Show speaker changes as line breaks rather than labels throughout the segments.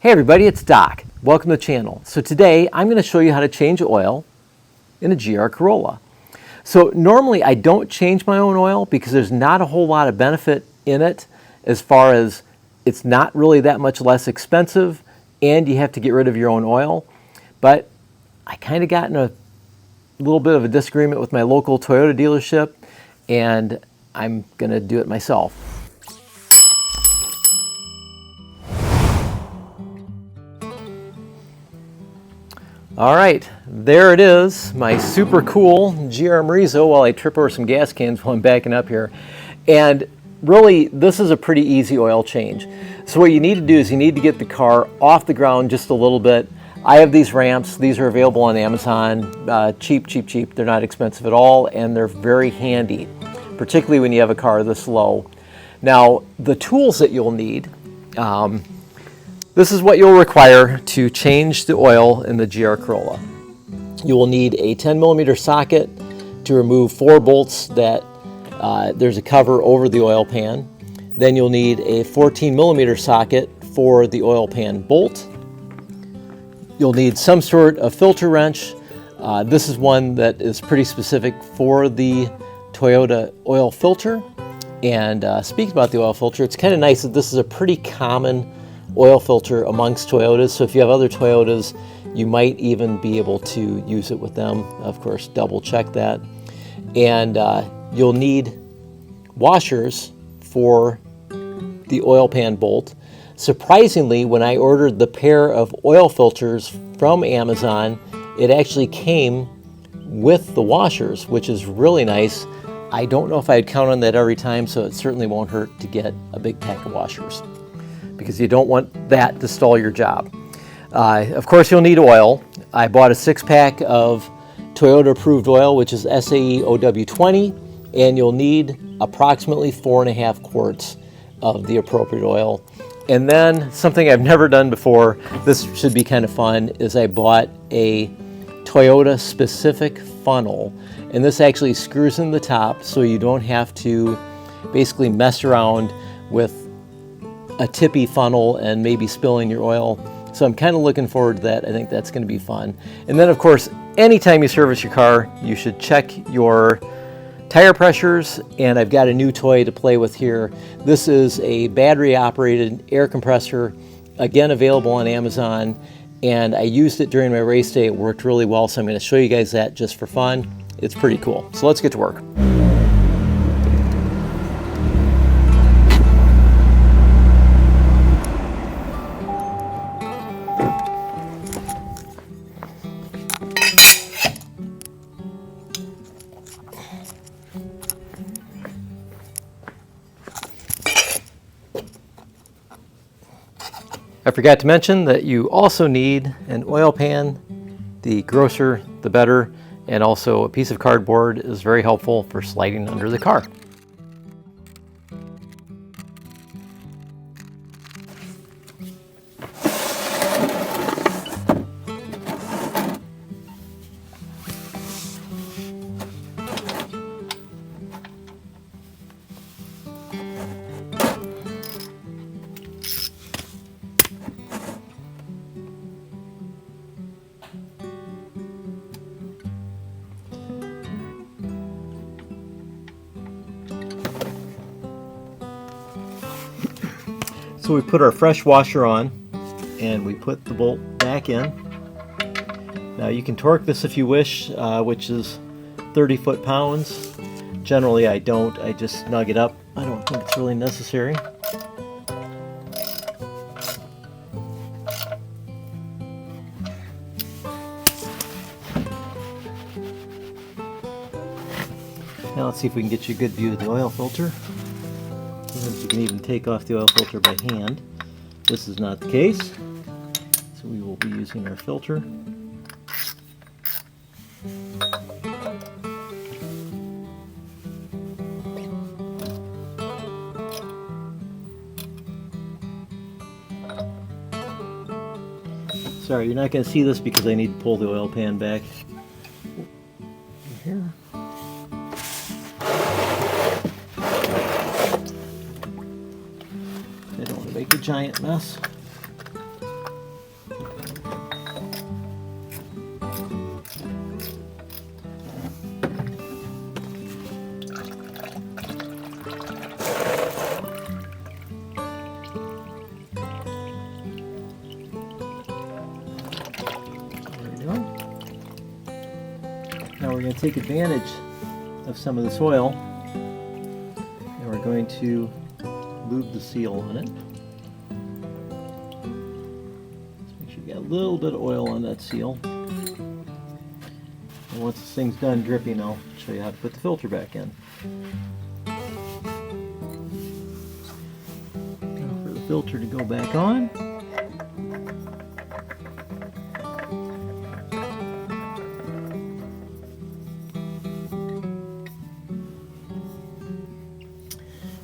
Hey everybody, it's Doc. Welcome to the channel. So today I'm going to show you how to change oil in a GR Corolla. So normally I don't change my own oil because there's not a whole lot of benefit in it, as far as it's not really that much less expensive and you have to get rid of your own oil. But I kind of got in a little bit of a disagreement with my local Toyota dealership and I'm going to do it myself. All right, there it is, my super cool GR Marizo, while I trip over some gas cans while I'm backing up here. And really, this is a pretty easy oil change. So what you need to do is you need to get the car off the ground just a little bit. I have these ramps. These are available on Amazon. Cheap. They're not expensive at all, and they're very handy, particularly when you have a car this low. Now, the tools that you'll need, this is what you'll require to change the oil in the GR Corolla. You will need a 10mm socket to remove 4 bolts that there's a cover over the oil pan. Then you'll need a 14mm socket for the oil pan bolt. You'll need some sort of filter wrench. This is one that is pretty specific for the Toyota oil filter. And speaking about the oil filter, it's kind of nice that this is a pretty common oil filter amongst Toyotas, so if you have other Toyotas, you might even be able to use it with them. Of course, double check that. And you'll need washers for the oil pan bolt. Surprisingly, when I ordered the pair of oil filters from Amazon, it actually came with the washers, which is really nice. I don't know if I'd count on that every time, so it certainly won't hurt to get a big pack of washers, because you don't want that to stall your job. Of course, you'll need oil. I bought a 6-pack of Toyota approved oil, which is SAE OW20, and you'll need approximately 4.5 quarts of the appropriate oil. And then something I've never done before, this should be kind of fun, is I bought a Toyota specific funnel, and this actually screws in the top so you don't have to basically mess around with a tippy funnel and maybe spilling your oil. So I'm kind of looking forward to that. I think that's going to be fun. And then of course, anytime you service your car, you should check your tire pressures, and I've got a new toy to play with here. This is a battery operated air compressor, again available on Amazon, and I used it during my race day. It worked really well, so I'm going to show you guys that just for fun. It's pretty cool. So let's get to work. I forgot to mention that you also need an oil pan. The grosser, the better, and also a piece of cardboard is very helpful for sliding under the car. So we put our fresh washer on and we put the bolt back in. Now you can torque this if you wish, which is 30 foot-pounds. Generally I don't, I just snug it up. I don't think it's really necessary. Now let's see if we can get you a good view of the oil filter. Sometimes you can even take off the oil filter by hand. This is not the case, so we will be using our filter. Sorry, you're not going to see this because I need to pull the oil pan back. Here. I don't want to make a giant mess. we're going to take advantage of some of this oil, and we're going to lube the seal on it. Just make sure you got a little bit of oil on that seal. And once this thing's done dripping, I'll show you how to put the filter back in. Now for the filter to go back on.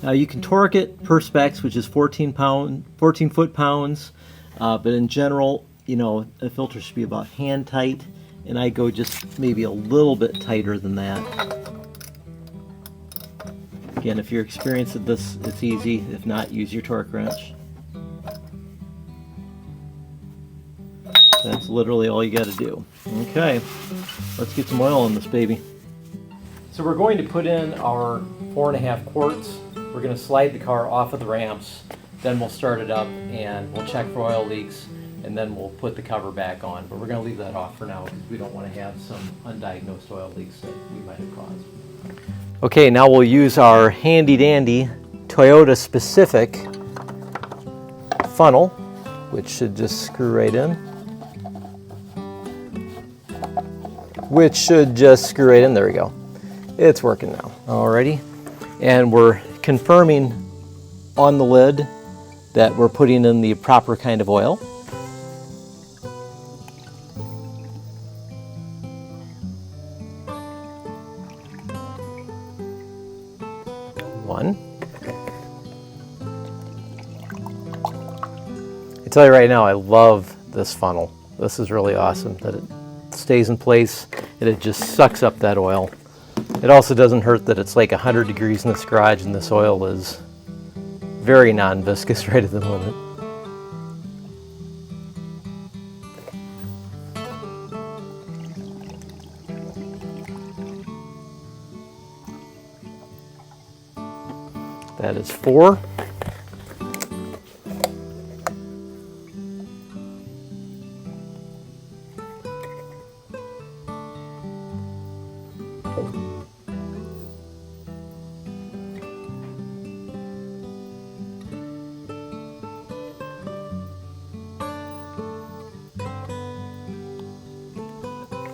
Now you can torque it per specs, which is 14 foot-pounds, but in general, you know, a filter should be about hand tight, and I go just maybe a little bit tighter than that. Again, if you're experienced at this, it's easy. If not, use your torque wrench. That's literally all you got to do. Okay, let's get some oil in this baby. So we're going to put in our 4.5 quarts. We're going to slide the car off of the ramps, then we'll start it up and we'll check for oil leaks, and then we'll put the cover back on. But we're going to leave that off for now because we don't want to have some undiagnosed oil leaks that we might have caused. Okay, now we'll use our handy dandy Toyota specific funnel, which should just screw right in. There we go. It's working now. Alrighty. And we're confirming on the lid that we're putting in the proper kind of oil. One. I tell you right now, I love this funnel. This is really awesome that it stays in place and it just sucks up that oil. It also doesn't hurt that it's like 100 degrees in this garage and this oil is very non-viscous right at the moment. That is 4.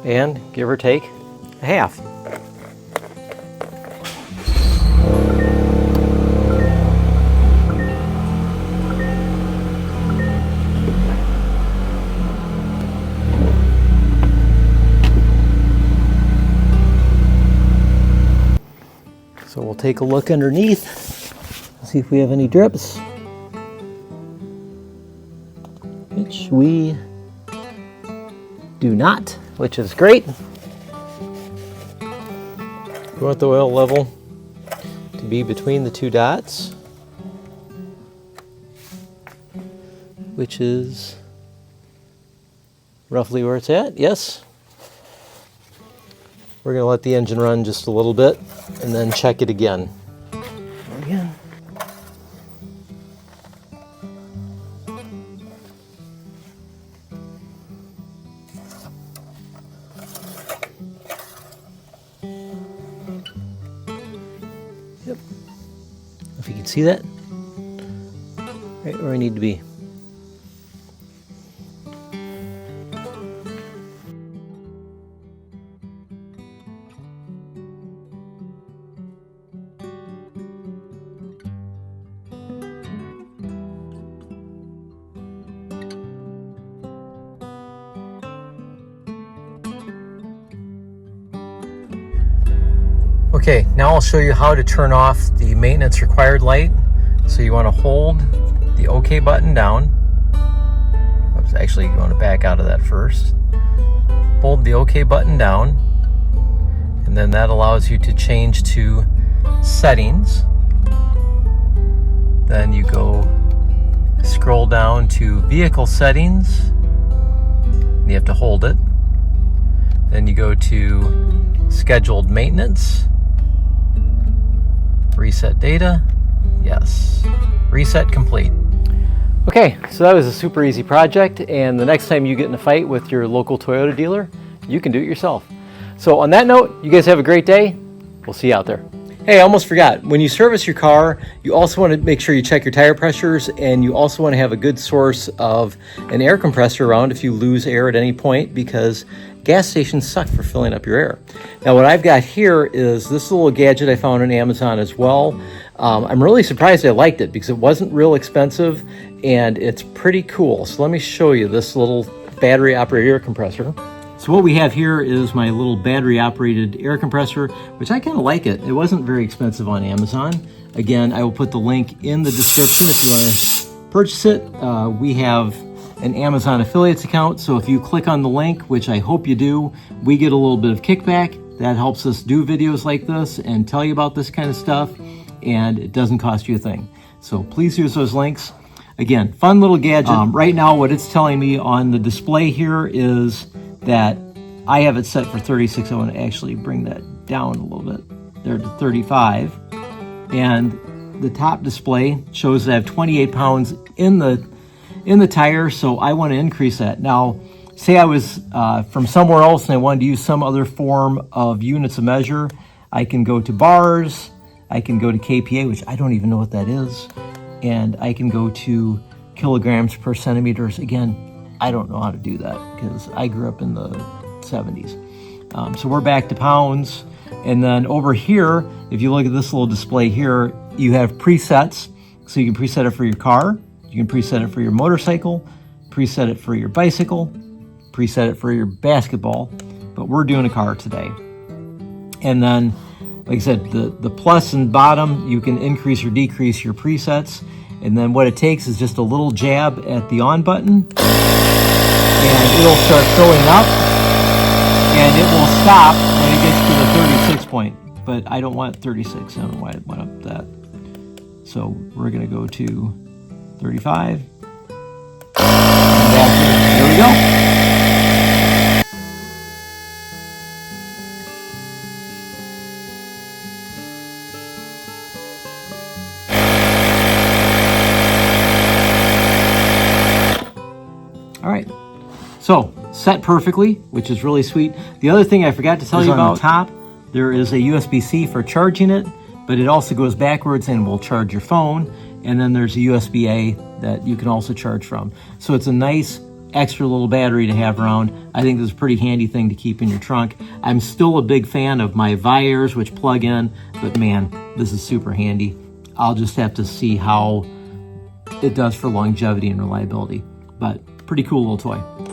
And give or take a half. So we'll take a look underneath, see if we have any drips, which we do not, which is great. We want the oil level to be between the 2 dots, which is roughly where it's at. Yes. We're going to let the engine run just a little bit and then check it again. Again. Yep. If you can see that, right where I need to be. Okay, now I'll show you how to turn off the maintenance required light. So you want to hold the OK button down. Oops, actually you want to back out of that first. Hold the OK button down, and then that allows you to change to settings. Then you go scroll down to vehicle settings. You have to hold it. Then you go to scheduled maintenance. Reset data, yes. Reset complete. Okay, so that was a super easy project, and the next time you get in a fight with your local Toyota dealer, you can do it yourself. So on that note, you guys have a great day. We'll see you out there. Hey, I almost forgot. When you service your car, you also want to make sure you check your tire pressures, and you also want to have a good source of an air compressor around if you lose air at any point, because gas stations suck for filling up your air. Now, what I've got here is this little gadget I found on Amazon as well. I'm really surprised I liked it because it wasn't real expensive and it's pretty cool. So let me show you this little battery operated air compressor. So what we have here is my little battery operated air compressor, which I kind of like it. It wasn't very expensive on Amazon. Again, I will put the link in the description if you want to purchase it. We have an Amazon affiliates account, so if you click on the link, which I hope you do, we get a little bit of kickback. That helps us do videos like this and tell you about this kind of stuff, and it doesn't cost you a thing. So please use those links. Again, fun little gadget. Right now what it's telling me on the display here is that I have it set for 36. I want to actually bring that down a little bit there to 35. And the top display shows that I have 28 pounds in the tire, so I want to increase that. Now, say I was from somewhere else and I wanted to use some other form of units of measure, I can go to bars, I can go to KPA, which I don't even know what that is, and I can go to kilograms per centimeters. Again, I don't know how to do that because I grew up in the 70s. So we're back to pounds. And then over here, if you look at this little display here, you have presets. So you can preset it for your car, you can preset it for your motorcycle, preset it for your bicycle, preset it for your basketball, but we're doing a car today. And then, like I said, the plus and bottom, you can increase or decrease your presets. And then what it takes is just a little jab at the on button, and it'll start filling up, and it will stop when it gets to the 36 point. But I don't want 36. I don't know why it went up that. So we're going to go to 35. And that's it. There we go. All right, so set perfectly, which is really sweet. The other thing I forgot to tell you about, on the top, there is a USB-C for charging it, but it also goes backwards and will charge your phone. And then there's a USB-A that you can also charge from. So it's a nice extra little battery to have around. I think this is a pretty handy thing to keep in your trunk. I'm still a big fan of my Viers, which plug in, but man, this is super handy. I'll just have to see how it does for longevity and reliability, but pretty cool little toy.